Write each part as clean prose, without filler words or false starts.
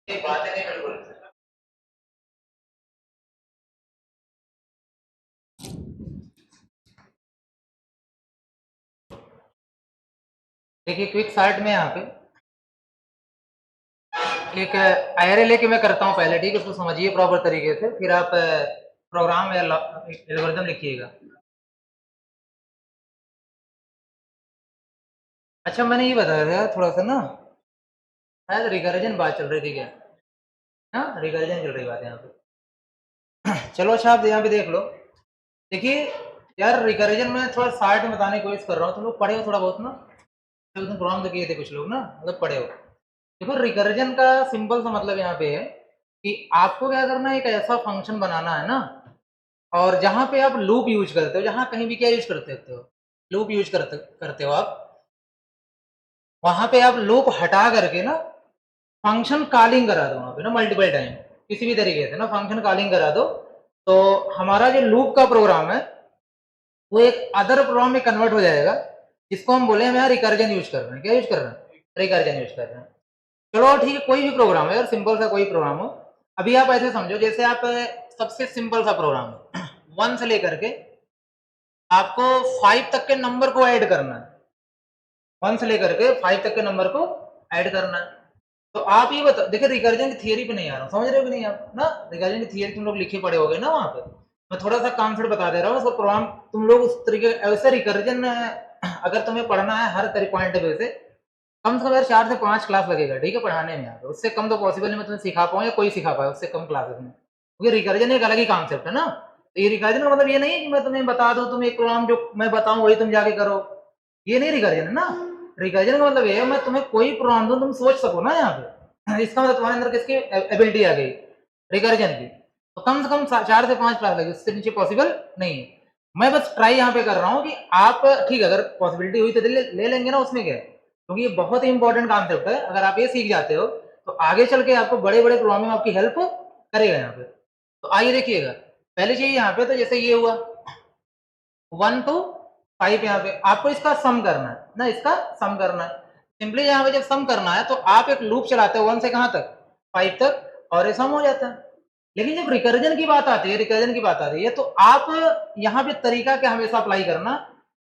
ये बातें नहीं बिल्कुल। देखिए क्विक स्टार्ट में यहाँ पे एक एरे लेके मैं करता हूँ पहले, ठीक है, उसको समझिए प्रॉपर तरीके से, फिर आप प्रोग्राम या एल्गोरिथम लिखिएगा। अच्छा मैंने ये बताया था थोड़ा सा ना, शायद रिकर्जन बात चल रही थी क्या? हाँ रिकर्जन चल रही बात यहाँ पे। चलो अच्छा आप यहाँ पे देख लो। देखिए यार रिकर्जन में थोड़ा शार्ट में बताने की कोशिश कर रहा हूँ, तुम लोग पढ़े हो थोड़ा बहुत ना, तुम प्रोग्राम तो किए थे कुछ लोग ना, मतलब पढ़े हो। देखो रिकर्जन का सिंपल सा मतलब यहाँ पे है कि आपको क्या करना है, एक ऐसा फंक्शन बनाना है ना, और जहां पे आप लूप यूज करते हो, जहां कहीं भी क्या यूज करते हो, लूप यूज करते हो आप, वहां पे आप लूप हटा करके ना फंक्शन कॉलिंग करा दो वहां पे ना मल्टीपल टाइम, किसी भी तरीके से ना फंक्शन कॉलिंग करा दो, तो हमारा जो लूप का प्रोग्राम है वो एक अदर प्रोग्राम में कन्वर्ट हो जाएगा, जिसको हम बोले हम यहाँ रिकर्जन यूज कर रहे हैं। क्या यूज कर रहे हैं? रिकर्जन यूज कर रहे हैं। चलो ठीक है, कोई भी प्रोग्राम है यार, सिंपल सा कोई प्रोग्राम हो। अभी आप ऐसे समझो जैसे आप सबसे सिंपल सा प्रोग्राम है, 1 से लेकर के आपको 5 तक के नंबर को ऐड करना है, 1 से लेकर के 5 तक के नंबर को ऐड करना है। तो आप ये बताओ, देखिए रिकर्जन की थियरी पे नहीं आ रहा हूँ, समझ रहे हो कि नहीं आप ना, रिकर्जन की थियरी तुम लोग लिखे पड़े होगे ना वहां पे, मैं थोड़ा सा कॉन्सेप्ट बता दे रहा हूँ, उसको प्रोग्राम तुम लोग उस तरीके ऐसे रिकर्जन अगर तुम्हें पढ़ना है हर तरीके पॉइंट ऑफ व्यू से, कम से कम यार 4 से 5 क्लास लगेगा, ठीक है, पढ़ाने में। यहाँ उससे कम तो पॉसिबल नहीं मैं तुम्हें सिखा पाऊँ या कोई सिखा पाए उससे कम क्लासेस में, क्योंकि रिकर्जन एक अलग ही कॉन्सेप्ट है ना। तो ये रिकर्जन का मतलब ये नहीं है कि मैं तुम्हें बता दूं, तुम एक प्रोग्राम जो मैं बताऊं वही तुम जाके करो, ये नहीं रिकर्जन है ना। रिकर्जन का मतलब ये है मैं तुम्हें कोई प्रोग्राम दूं तुम सोच सको ना यहाँ पे, इसका मतलब तुम्हारे अंदर किसकी एबिलिटी आ गई, रिकर्जन की। तो कम से कम 4 से 5 क्लास लगे, उससे नीचे पॉसिबल नहीं है। मैं बस ट्राई यहाँ पे कर रहा हूँ कि आप ठीक है, अगर पॉसिबिलिटी हुई तो ले लेंगे ना, उसमें क्या है, क्योंकि ये बहुत ही इंपॉर्टेंट कॉन्सेप्ट है। अगर आप ये सीख जाते हो तो आगे चल के आपको बड़े बड़े प्रोग्राम में आपकी हेल्प करेगा यहाँ पे। तो आइए देखिएगा, पहले चीज यहाँ पे तो जैसे ये हुआ 1 to 5, यहाँ पे आपको इसका सम करना है ना, इसका सम करना है। सिंपली यहाँ पे जब सम करना है तो आप एक लूप चलाते हो 1 से कहां तक, 5 तक, और ये सम हो जाता है। लेकिन जब रिकर्जन की बात आती है, रिकर्जन की बात आती है, तो आप यहाँ पे तरीका क्या हमेशा अप्लाई करना,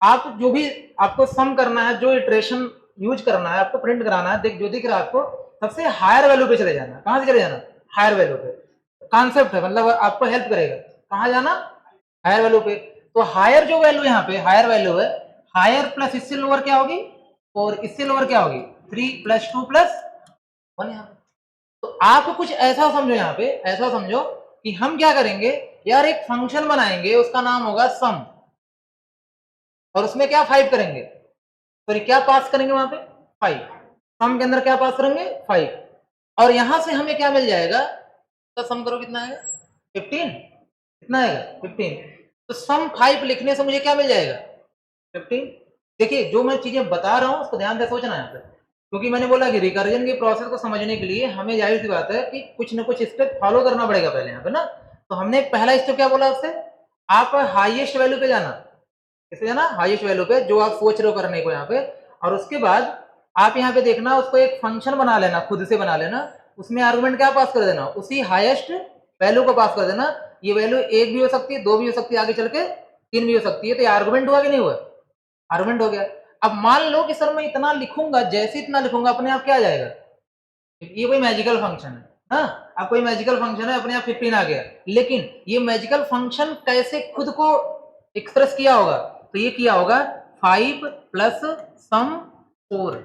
आप जो भी आपको सम करना है, जो इटरेशन यूज करना है, आपको प्रिंट कराना है, देख जो दिख रहा है आपको, सबसे हायर वैल्यू पे चले जाना। कहां से चले जाना? हायर वैल्यू पे। कॉन्सेप्ट है, मतलब आपको हेल्प करेगा। कहां जाना? हायर वैल्यू पे। तो हायर जो वैल्यू यहाँ पे हायर वैल्यू है, हायर प्लस इससे लोअर क्या होगी, और इससे लोअर क्या होगी, 3 प्लस 2 प्लस 1 यहाँ पे। तो आप कुछ ऐसा समझो यहाँ पे, ऐसा समझो कि हम क्या करेंगे यार, एक फंक्शन बनाएंगे, उसका नाम होगा सम, और उसमें क्या 5 करेंगे, सॉरी क्या पास करेंगे वहां पे, 5। सम के अंदर क्या पास करेंगे, 5, और यहां से हमें क्या मिल जाएगा, तो सम करो कितना आएगा, 15, कितना आएगा 15। तो सम 5 लिखने से मुझे क्या मिल जाएगा, 15। देखिए जो मैं चीजें बता रहा हूं उसको ध्यान से सोचना है, क्योंकि मैंने बोला कि रिकर्जन के प्रोसेस को समझने के लिए हमें जाहिर सी बात है कि कुछ ना कुछ स्टेप फॉलो करना पड़ेगा पहले यहाँ पे ना। तो हमने पहला स्टेप क्या बोला उससे, आप हाईएस्ट वैल्यू पे जाना, किसे जाना, हाईएस्ट वैल्यू पे जो आप सोच रहे हो करने को यहाँ पे, और उसके बाद आप यहाँ पे देखना, उसको एक फंक्शन बना लेना, खुद से बना लेना, उसमें आर्गुमेंट क्या पास कर देना, उसी हाईएस्ट वैल्यू को पास कर देना। ये वैल्यू 1 भी हो सकती है, 2 भी हो सकती है, आगे चल के 3 भी हो सकती है। तो ये आर्गुमेंट हुआ कि नहीं हुआ, आर्गुमेंट हो गया। अब मान लो कि सर मैं इतना लिखूंगा, जैसे इतना लिखूंगा अपने आप क्या आ जाएगा, ये कोई मैजिकल फंक्शन है हाँ, अब कोई मैजिकल फंक्शन है, अपने आप 15 आ गया। लेकिन ये मैजिकल फंक्शन कैसे खुद को एक्सप्रेस किया होगा, तो ये किया होगा 5 प्लस सम 4,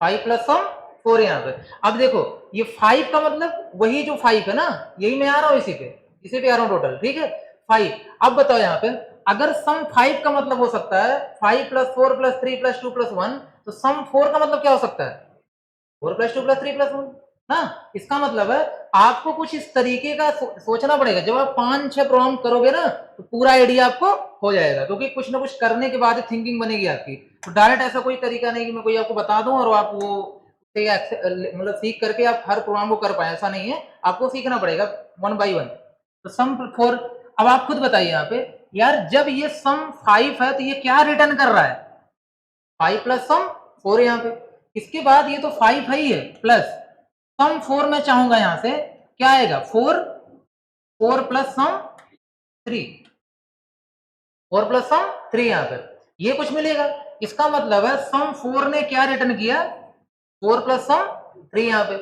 5 प्लस सम 4 यहाँ पे। अब देखो ये 5 का मतलब वही जो 5 है ना, यही मैं आ रहा हूँ इसी पे आ रहा हूँ टोटल, ठीक है 5। अब बताओ यहाँ पे, अगर सम 5 का मतलब हो सकता है 5 प्लस 4 प्लस 3 प्लस 2 प्लस 1, तो सम 4 का मतलब क्या हो सकता है, 4 प्लस 2 प्लस 3 प्लस 1 ना। इसका मतलब है आपको कुछ इस तरीके का सोचना पड़ेगा। जब आप 5-6 प्रोग्राम करोगे ना तो पूरा आइडिया आपको हो जाएगा, क्योंकि कुछ ना कुछ करने के बाद थिंकिंग बनेगी आपकी। तो डायरेक्ट ऐसा कोई तरीका नहीं कि मैं कोई आपको बता दूं और आप वो मतलब सीख करके आप हर प्रोग्राम को कर पाए, ऐसा नहीं है, आपको सीखना पड़ेगा 1 बाई 1। तो सम 4, अब आप खुद बताइए यहाँ पे यार, जब ये सम 5 है तो ये क्या रिटर्न कर रहा है, 5 प्लस सम 4 यहाँ पे। इसके बाद ये तो 5 है ही है प्लस, सम 4 में चाहूंगा, यहां से क्या आएगा 4 प्लस सम 3, 4 प्लस सम 3 यहां पर ये कुछ मिलेगा। इसका मतलब है सम 4 ने क्या रिटर्न किया 4 प्लस सम 3 यहां पे।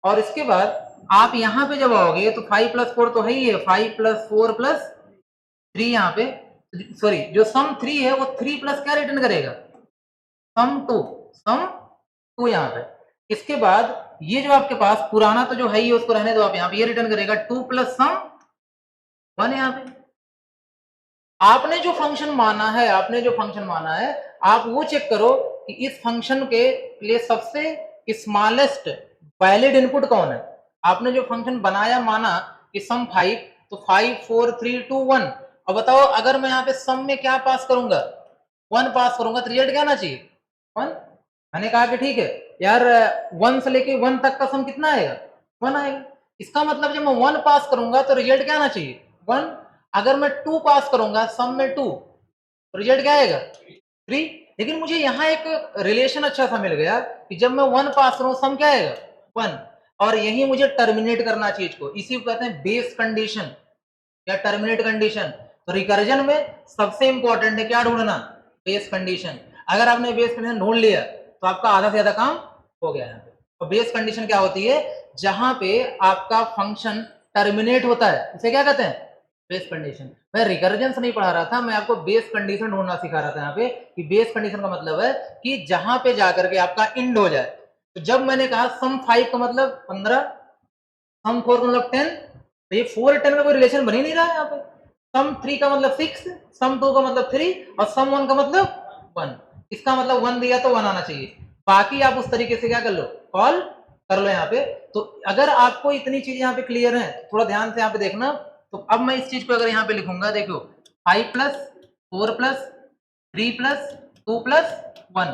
और इसके बाद आप यहां पे जब आओगे तो 5 प्लस 4 तो है ही है, 5 प्लस 4 प्लस 3 यहां पे, सॉरी जो सम 3 है वो 3 प्लस क्या रिटर्न करेगा सम 2 यहां पे। इसके बाद ये जो आपके पास पुराना तो जो है ही उसको रहने दो आप, यहां पे ये रिटर्न करेगा 2 प्लस सम 1 यहां पे। आपने जो फंक्शन माना है, आप वो चेक करो कि इस फंक्शन के लिए सबसे स्मॉलेस्ट वैलिड इनपुट कौन है। आपने जो फंक्शन बनाया माना कि सम 5, तो 5 4 3 2 1। अब बताओ अगर मैं यहाँ पे सम में क्या पास करूंगा 1 पास करूंगा तो रिजल्ट क्या आना चाहिए 1। मैंने कहा कि ठीक है यार 1 से लेके 1 तक का सम कितना आएगा 1 आएगा। इसका मतलब जब मैं 1 पास करूंगा तो रिजल्ट क्या आना चाहिए 1। अगर मैं 2 पास करूंगा सम में 2 तो रिजल्ट क्या आएगा 3। लेकिन मुझे यहाँ एक रिलेशन अच्छा सा मिल गया कि जब मैं 1 पास करूँ सम क्या आएगा 1, और यही मुझे टर्मिनेट करना चाहिए इसको, इसी को कहते हैं बेस कंडीशन या टर्मिनेट कंडीशन। तो रिकर्जन में सबसे इंपॉर्टेंट है क्या ढूंढना बेस कंडीशन। अगर आपने बेस कंडीशन ढूंढ लिया तो आपका आधा से ज्यादा काम हो गया है। तो बेस कंडीशन क्या होती है जहां पे आपका फंक्शन टर्मिनेट होता है उसे क्या कहते हैं बेस कंडीशन। मैं रिकर्जन से नहीं पढ़ा रहा था, मैं आपको बेस कंडीशन ढूंढना सिखा रहा था यहाँ पे कि बेस कंडीशन का मतलब है कि जहां पे जाकर के आपका इंड हो जाए। तो जब मैंने कहा सम 5 का मतलब 15, सम 4 का मतलब 10, तो ये 4 10 का कोई रिलेशन बन ही नहीं रहा है यहाँ पे। सम 3 का मतलब 6, सम 2 का मतलब 3 और सम 1 का मतलब 1। इसका मतलब 1 दिया तो 1 आना चाहिए, बाकी आप उस तरीके से क्या कर लो कॉल कर लो यहाँ पे। तो अगर आपको इतनी चीज यहाँ पे क्लियर है थोड़ा ध्यान से यहाँ पे देखना। तो अब मैं इस चीज को अगर यहाँ पे लिखूंगा देखो 5 प्लस 4 प्लस 3 प्लस 2 प्लस 1,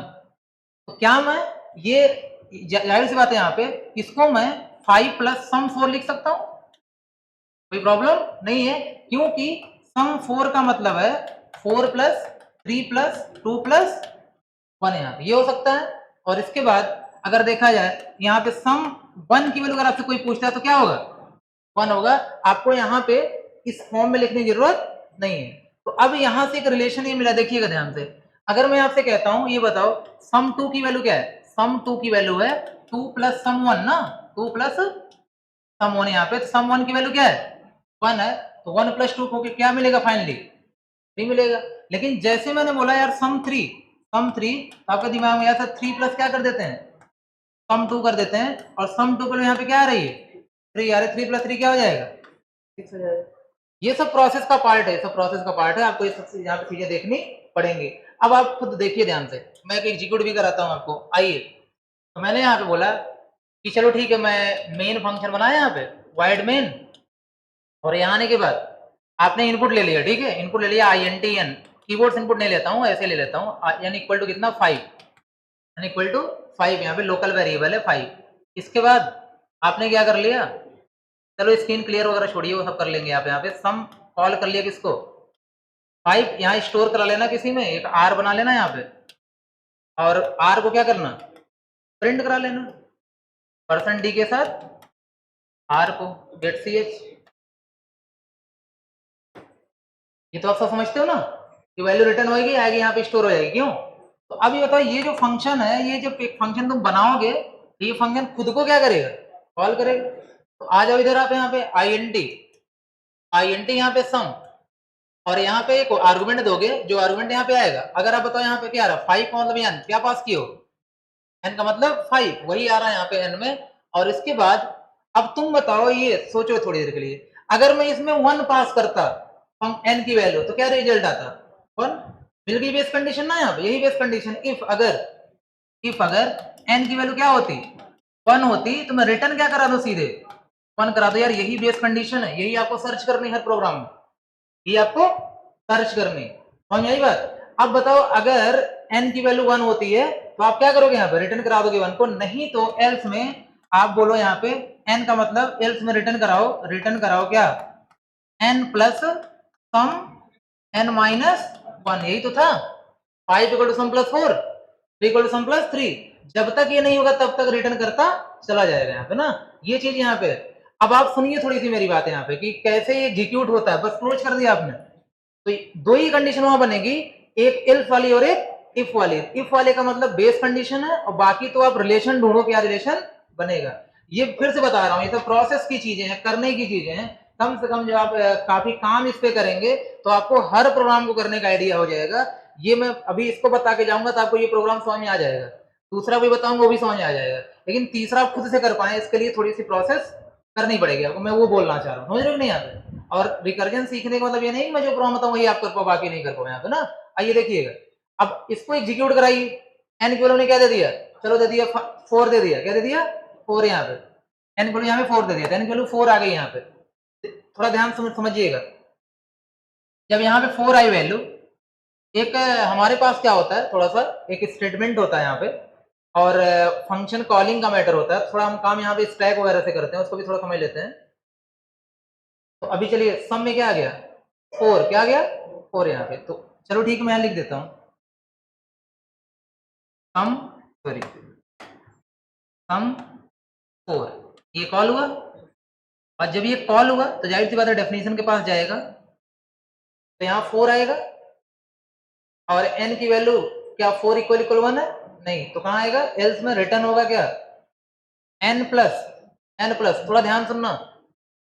तो क्या मैं ये जाहिर सी बात है यहाँ पे इसको मैं 5 प्लस सम 4 लिख सकता हूँ, कोई प्रॉब्लम नहीं है, क्योंकि सम 4 का मतलब है 4 प्लस 3 प्लस 2 प्लस 1 यहाँ पे ये हो सकता है। और इसके बाद अगर देखा जाए यहाँ पे सम 1 की वैल्यू अगर आपसे कोई पूछता है तो क्या होगा 1 होगा। आपको यहाँ पे इस फॉर्म में लिखने की जरूरत नहीं है। तो अब यहाँ से एक रिलेशन ये मिला, देखिएगा ध्यान से। अगर मैं आपसे कहता हूँ ये बताओ सम 2 की वैल्यू क्या है, सम 2 की वैल्यू है 2 प्लस सम 1 ना, 2 प्लस सम 1 यहाँ पे, तो सम 1 की वैल्यू क्या है 1 है, तो 1 प्लस 2 को क्या मिलेगा फाइनली 3 मिलेगा। लेकिन जैसे मैंने बोला यार सम 3 तो आपके दिमाग में ऐसा 3 प्लस क्या कर देते हैं सम 2 कर देते हैं, और सम 2 पर यहाँ पे क्या आ रही है 3 आ रही है, 3 प्लस 3 क्या हो जाएगा 6 हो जाएगा। ये सब प्रोसेस का पार्ट है, सब प्रोसेस का पार्ट है, आपको ये सब यहाँ पे चीजें देखनी पड़ेंगी। अब आप खुद देखिए ध्यान से, मैं एक एग्जीक्यूट भी कराता हूँ आपको। आइए, तो मैंने यहाँ पे बोला कि चलो ठीक है मैं मेन फंक्शन बनाया यहाँ पे वाइड मेन, और यहाँ आने के बाद आपने इनपुट ले लिया, ठीक है इनपुट ले लिया INTN, कीबोर्ड से इनपुट नहीं लेता हूँ ऐसे ले लेता हूँ, n इक्वल टू कितना 5, n इक्वल टू 5, यहाँ पे लोकल वेरिएबल है 5। इसके बाद आपने क्या कर लिया, चलो स्क्रीन क्लियर वगैरह छोड़िए वो सब कर लेंगे। आप यहाँ पे सम कॉल कर लिया किसको 5, यहाँ स्टोर करा लेना किसी में, एक R बना लेना यहाँ पे, और R को क्या करना प्रिंट करा लेना %d के साथ R को गेट ch। ये तो आप सब समझते हो ना कि वैल्यू रिटर्न होगी आएगी यहाँ पे स्टोर हो जाएगी, क्यों। तो अब ये बताओ ये जो फंक्शन है, ये जो एक फंक्शन तुम बनाओगे तो ये फंक्शन खुद को क्या करेगा कॉल करेगा। तो आ जाओ इधर आप यहाँ पे INT यहाँ पे सम, और यहाँ पे एक आर्गुमेंट दोगे, जो आर्गुमेंट यहाँ पे आएगा अगर आप बताओ यहाँ पे क्या आ रहा है 5 का मतलब n क्या पास किए हो n का मतलब 5 वही आ रहा है यहाँ पे n में। और इसके बाद अब तुम बताओ, ये सोचो थोड़ी देर के लिए, अगर मैं इसमें 1 पास करता n की वैल्यू तो क्या रिजल्ट आता 1, मिल गई बेस कंडीशन ना यहाँ पे, यही बेस कंडीशन। इफ अगर n की वैल्यू क्या होती 1 होती तो मैं रिटर्न क्या करा दो सीधे 1 करा दो। यार यही बेस कंडीशन है, यही आपको सर्च करनी है हर प्रोग्राम में, ये आपको सर्च करनी समझ में आई बात। अब बताओ अगर n की वैल्यू 1 होती है तो आप क्या करोगे यहाँ पे रिटर्न करा दोगे 1 को, नहीं तो एल्स में आप बोलो यहाँ पे n का मतलब एल्स में रिटर्न कराओ क्या n plus sum n minus 1, यही तो था 5 equal to sum plus 4, 3 equal to sum plus 3, जब तक ये नहीं होगा तब तक रिटर्न करता चला जाएगा यहाँ पे ना, ये चीज यहाँ पे है। अब आप सुनिए थोड़ी सी मेरी बात यहाँ पे कि कैसे ये एग्जीक्यूट होता है, बस क्लोज कर दिया आपने। तो दो ही कंडीशन वहां बनेगी, एक एल्स वाली और एक इफ वाली। इफ वाले का मतलब बेस कंडीशन है, और बाकी तो आप रिलेशन ढूंढो, क्या रिलेशन बनेगा। ये फिर से बता रहा हूँ, ये तो प्रोसेस की चीजें हैं, करने की चीजें हैं। कम से कम जब आप काफी काम इस पे करेंगे तो आपको हर प्रोग्राम को करने का आइडिया हो जाएगा। ये मैं अभी इसको बता के जाऊंगा तो आपको ये प्रोग्राम समझ में आ जाएगा, दूसरा भी बताऊंगा वो भी समझ में आ जाएगा, लेकिन तीसरा आप खुद से कर पाए इसके लिए थोड़ी सी प्रोसेस करनी पड़ेगी आपको, मैं वो बोलना चाह रहा हूँ, समझ रहे हो नहीं यहाँ पे। और रिकर्जन सीखने का मतलब ये नहीं कि मैं जो प्रोग्राम बताऊँ वही आप कर पाओ बाकी नहीं कर पाओ यहाँ पे ना। आइए देखिएगा, अब इसको एग्जीक्यूट कराइए। एन की वैल्यू ने क्या दे दिया, चलो दे दिया 4 दे दिया, क्या दे दिया 4 यहाँ पे, एन की वैल्यू यहाँ पे 4 दे दिया, एन की वैल्यू 4 आ गई यहाँ पे। थोड़ा ध्यान समझिएगा, जब यहाँ पे 4 आई वैल्यू, एक हमारे पास क्या होता है, थोड़ा सा एक स्टेटमेंट होता है यहाँ पे, और फंक्शन कॉलिंग का मैटर होता है। थोड़ा हम काम यहाँ पे स्टैक वगैरह से करते हैं, उसको भी थोड़ा समझ लेते हैं। तो अभी चलिए सम में क्या आ गया 4, क्या आ गया 4 यहाँ पे। तो चलो ठीक है, मैं यहाँ लिख देता हूँ सम, सॉरी सम 4, ये कॉल हुआ, और जब ये कॉल हुआ तो जाहिर सी बात है डेफिनेशन के पास जाएगा, तो यहाँ 4 आएगा, और n की वैल्यू क्या 4 इक्वल इक्वल 1 है, नहीं, तो कहाँ आएगा, एल्स में रिटर्न होगा क्या n प्लस। थोड़ा ध्यान सुनना,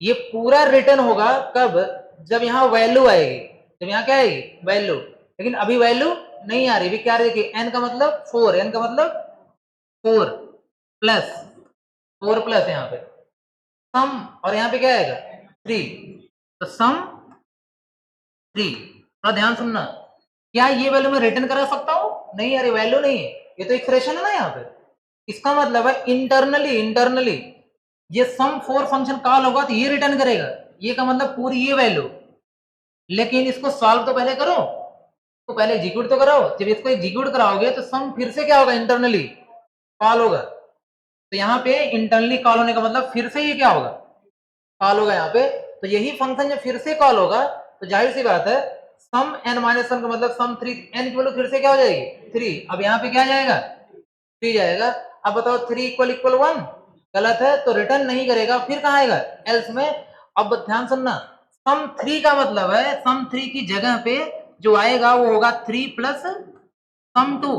ये पूरा रिटर्न होगा कब, जब यहाँ वैल्यू आएगी, जब यहाँ क्या आएगी वैल्यू, लेकिन अभी वैल्यू नहीं आ रही, अभी क्या देखिए n का मतलब 4, n का मतलब 4 प्लस यहाँ पे सम, और यहाँ पे क्या आएगा 3, तो सम 3। थोड़ा ध्यान सुनना, क्या ये वैल्यू मैं रिटर्न करा सकता हूँ, नहीं, अरे वैल्यू नहीं है, ये तो एक्सप्रेशन है ना यहाँ पे। इसका मतलब है इंटरनली ये सम 4 फंक्शन कॉल होगा तो ये रिटर्न करेगा, ये का मतलब पूरी ये वैल्यू, लेकिन इसको सॉल्व तो पहले करो, तो पहले एग्जीक्यूट तो कराओ। जब इसको एग्जीक्यूट कराओगे तो सम फिर से क्या होगा, इंटरनली कॉल होगा। तो यहाँ पे इंटरनली कॉल होने का मतलब फिर से ये क्या होगा, कॉल होगा यहाँ पे। तो यही फंक्शन जब फिर से कॉल होगा तो जाहिर सी बात है सम n माइनस 1 का मतलब सम 3, n की वैल्यू फिर से क्या हो जाएगी 3, अब यहाँ पे क्या जाएगा 3 जाएगा। अब बताओ 3 इक्वल इक्वल 1 गलत है, तो रिटर्न नहीं करेगा, फिर कहाँ आएगा एल्स में। अब ध्यान सुनना, सम 3 का मतलब है सम 3 की जगह पे जो आएगा वो होगा 3 प्लस सम 2।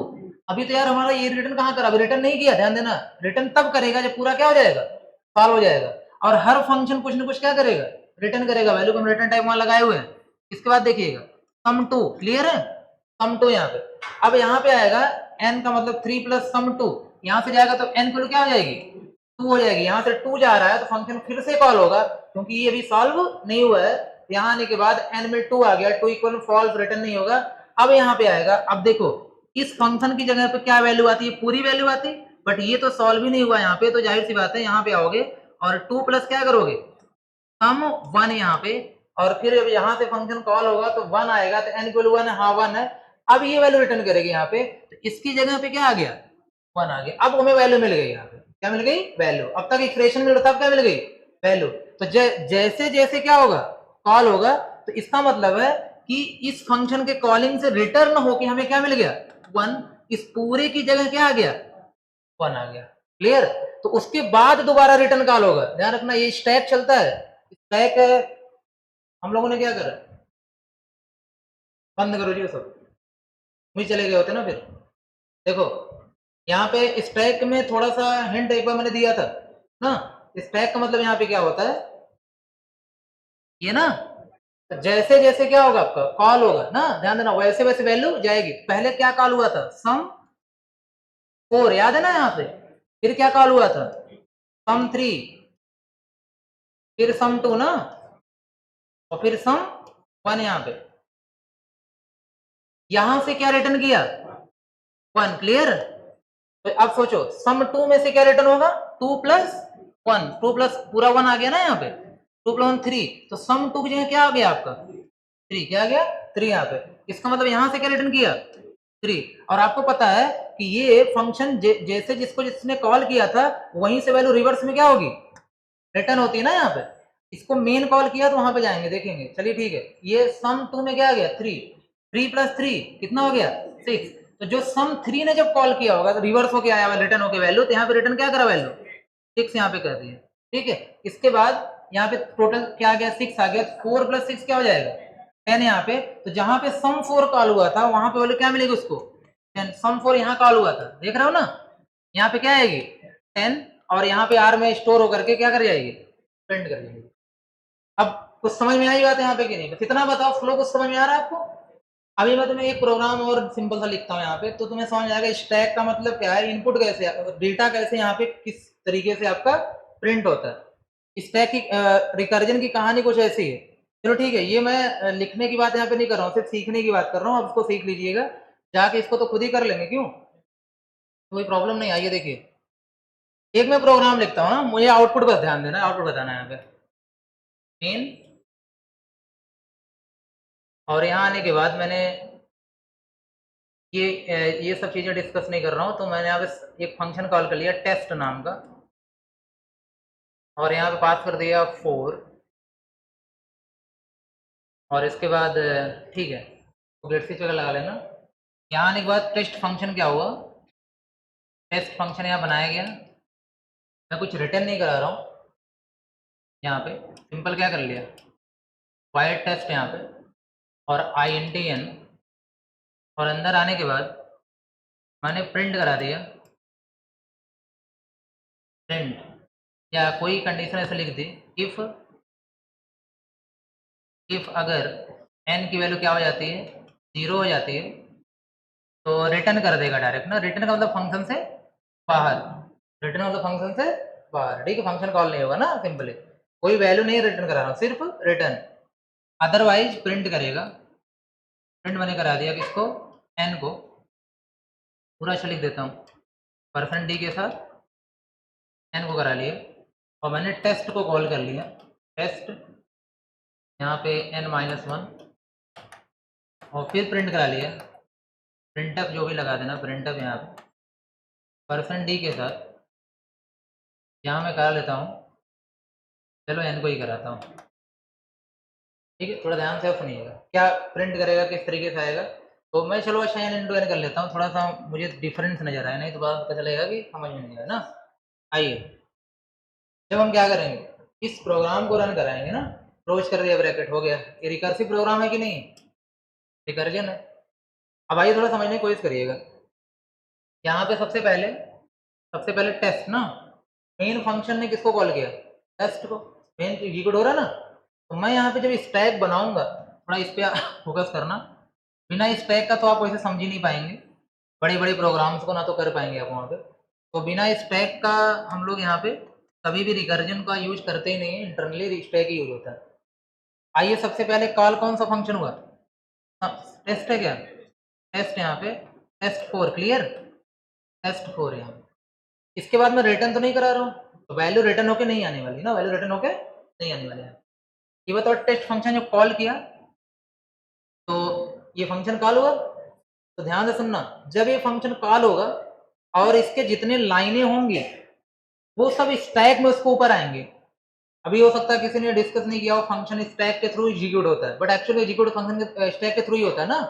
अभी तो यार हमारा ये रिटर्न कहाँ करा, अभी रिटर्न नहीं किया, ध्यान देना, रिटर्न तब करेगा जब पूरा क्या हो जाएगा सॉल्व हो जाएगा। और हर फंक्शन कुछ ना कुछ क्या करेगा, रिटर्न करेगा, वैल्यू को रिटर्न टाइप वहां लगाए हुए हैं। इसके बाद देखिएगा सम 2, क्लियर है, सम 2 यहाँ पे। अब यहाँ पे आएगा n का मतलब 3 प्लस सम 2, यहाँ से जाएगा तो n की क्या हो जाएगी 2 हो जाएगी, यहाँ से 2 जा रहा है तो फंक्शन फिर से कॉल होगा, क्योंकि ये अभी सॉल्व नहीं हुआ है। यहाँ आने के बाद n में 2 आ गया, 2 इक्वल फॉल्स, रिटर्न नहीं होगा। अब यहाँ पे आएगा, अब देखो इस फंक्शन की जगह पे क्या वैल्यू आती है, पूरी वैल्यू आती, बट ये तो सॉल्व ही नहीं हुआ यहाँ पे, तो जाहिर सी बात है यहाँ पे आओगे और 2 प्लस क्या करोगे सम 1 यहाँ पे, और फिर जब यहाँ से फंक्शन कॉल होगा तो 1 आएगा, तो n इक्वल 1 है, हाँ 1 है। अब ये वैल्यू रिटर्न करेगी यहाँ पे, तो इसकी जगह पे क्या आ गया 1 आ गया। अब हमें वैल्यू मिल गई, यहाँ पे क्या मिल गई वैल्यू, अब तक इक्वेशन मिल रहा था, क्या मिल गई वैल्यू। तो जैसे जैसे क्या होगा कॉल होगा, तो इसका मतलब है कि इस फंक्शन के कॉलिंग से रिटर्न होके हमें क्या मिल गया 1, इस पूरे की जगह क्या आ गया 1 आ गया, क्लियर। तो उसके बाद दोबारा रिटर्न कॉल होगा, ध्यान रखना ये स्टैक चलता है, स्टैक हम लोगों ने क्या करा, बंद करो जी वो सब, वही चले गए होते ना फिर। देखो यहाँ पे स्टैक में थोड़ा सा हिंट एक बार मैंने दिया था ना, स्टैक का मतलब यहाँ पे क्या होता है ये ना, जैसे जैसे क्या होगा आपका कॉल होगा ना, ध्यान देना, वैसे वैसे वैल्यू जाएगी। पहले क्या कॉल हुआ था सम 4, याद है ना यहाँ पे, फिर क्या कॉल हुआ था सम 3, फिर सम 2 ना, और फिर सम 1 यहाँ पे। यहां से क्या रिटर्न किया 1, क्लियर। तो अब सोचो सम 2 में से क्या रिटर्न होगा 2 प्लस 1, 2 प्लस पूरा 1 आ गया ना यहाँ पे, 2 प्लस 1 3, तो सम 2 की जगह क्या आ गया आपका 3, क्या आ गया 3 यहाँ पे। इसका मतलब यहां से क्या रिटर्न किया 3, और आपको पता है कि ये फंक्शन जैसे जिसने कॉल किया था वहीं से वैल्यू रिवर्स में क्या होगी रिटर्न होती है ना यहाँ पे। इसको मेन कॉल किया तो वहां पे जाएंगे देखेंगे, चलिए ठीक है। ये सम 2 में क्या आ गया 3, 3 प्लस 3 कितना हो गया 6, तो जो सम 3 ने जब कॉल किया होगा तो रिवर्स होके आया हुआ रिटर्न होके वैल्यू, तो यहाँ पे रिटर्न क्या करा वैल्यू 6 यहाँ पे कर दिया, ठीक है। इसके बाद यहाँ पे टोटल क्या आ गया 6 आ गया, 4 + 6 क्या हो जाएगा 10 यहाँ पे। तो जहाँ पे सम 4 कॉल हुआ था वहां पे वैल्यू क्या मिलेगी उसको 10। सम 4 यहाँ कॉल हुआ था, देख रहे हो ना, यहाँ पे क्या आएगी 10 और यहाँ पे आर में स्टोर होकर के क्या कर जाएगी प्रिंट कर जाएगी। अब कुछ समझ में आई बात है यहाँ पे कि नहीं, कितना बताओ फ्लो कुछ समझ में आ रहा है आपको। अभी मैं तुम्हें एक प्रोग्राम और सिंपल सा लिखता हूँ यहाँ पे, तो तुम्हें समझ आएगा स्टैक का मतलब क्या है, इनपुट कैसे डेटा कैसे यहाँ पे किस तरीके से आपका प्रिंट होता है। स्टैक की रिकर्जन की कहानी कुछ ऐसी है। चलो ठीक है, ये मैं लिखने की बात यहाँ पे नहीं कर रहा हूँ, सिर्फ सीखने की बात कर रहा हूँ। अब इसको सीख लीजिएगा, जाके इसको तो खुद ही कर लेंगे, क्यों कोई प्रॉब्लम नहीं। आइए देखिए, एक मैं प्रोग्राम लिखता हूँ ना, मुझे आउटपुट बस ध्यान देना, आउटपुट बताना है यहाँ पे मेन। और यहाँ आने के बाद मैंने ये सब चीज़ें डिस्कस नहीं कर रहा हूँ, तो मैंने यहाँ पे एक फंक्शन कॉल कर लिया टेस्ट नाम का, और यहाँ पे पास कर दिया 4, और इसके बाद ठीक है तो ग्रेड सी जगह लगा लेना। यहाँ आने के बाद टेस्ट फंक्शन क्या हुआ, टेस्ट फंक्शन यहाँ बनाया गया, मैं कुछ रिटर्न नहीं करा रहा हूँ यहाँ पे, सिंपल क्या कर लिया वाइड टेस्ट यहाँ पे और INTN, और अंदर आने के बाद मैंने प्रिंट करा दिया प्रिंट, या कोई कंडीशन ऐसे लिख दी इफ अगर n की वैल्यू क्या हो जाती है 0 हो जाती है तो रिटर्न कर देगा डायरेक्ट ना। रिटर्न का मतलब फंक्शन से बाहर, रिटर्न मतलब फंक्शन से बाहर, ठीक है, फंक्शन कॉल नहीं होगा ना, सिंपली कोई वैल्यू नहीं रिटर्न करा रहा हूँ, सिर्फ रिटर्न। अदरवाइज प्रिंट करेगा, प्रिंट मैंने करा दिया किसको n को, पूरा अच्छा लिख देता हूँ %d के साथ n को करा लिया, और मैंने टेस्ट को कॉल कर लिया टेस्ट, यहाँ पे n-1, और फिर प्रिंट करा लिया प्रिंटअप, जो भी लगा देना प्रिंटअप यहाँ पे %d के साथ। यहाँ मैं करा लेता हूँ, चलो n को ही कराता हूँ, ठीक है, थोड़ा ध्यान से सुनिएगा क्या प्रिंट करेगा किस तरीके से आएगा। तो मैं चलो अच्छा n × n कर लेता हूँ, थोड़ा सा मुझे डिफरेंस नजर आया, नहीं तो बात पता चलेगा कि समझ में नहीं आया ना। आइए जब हम क्या करेंगे इस प्रोग्राम को रन कराएंगे ना, क्लोज कर दिया ब्रैकेट, हो गया, ये रिकर्सिव प्रोग्राम है कि नहीं, रिकर्जन है। अब आइए थोड़ा समझने की कोशिश करिएगा, यहाँ पे सबसे पहले टेस्ट ना, मेन फंक्शन ने किसको कॉल किया टेस्ट को, मेन एग्जीक्यूट हो रहा है ना। तो मैं यहाँ पे जब स्टैक बनाऊंगा, थोड़ा इस पे फोकस करना, बिना स्टैक का तो आप वैसे समझ ही नहीं पाएंगे, बड़े बड़े प्रोग्राम्स को ना तो कर पाएंगे आप वहाँ पे। तो बिना स्टैक का हम लोग यहाँ पे कभी भी रिकर्जन का यूज करते ही नहीं है, इंटरनली स्टैक ही यूज होता है। आइए सबसे पहले कॉल कौन सा फंक्शन हुआ, टेस्ट है क्या, टेस्ट यहाँ पे टेस्ट4, क्लियर टेस्ट4 यहाँ पे। इसके बाद मैं रिटर्न तो नहीं करा रहा हूँ, तो वैल्यू रिटर्न होके नहीं आने वाली ना, वैल्यू रिटर्न होके नहीं आने वाली है। ये बताओ टेस्ट फंक्शन जब कॉल किया तो ये फंक्शन कॉल हुआ, तो ध्यान से सुनना, जब ये फंक्शन कॉल होगा और इसके जितने लाइनें होंगी वो सब स्टैक में उसके ऊपर आएंगे। अभी हो सकता है किसी ने डिस्कस नहीं किया हो फंक्शन स्टैक के थ्रू एग्जीक्यूट होता है, बट एक्चुअली एग्जीक्यूट फंक्शन के स्टैक के थ्रू ही होता है ना।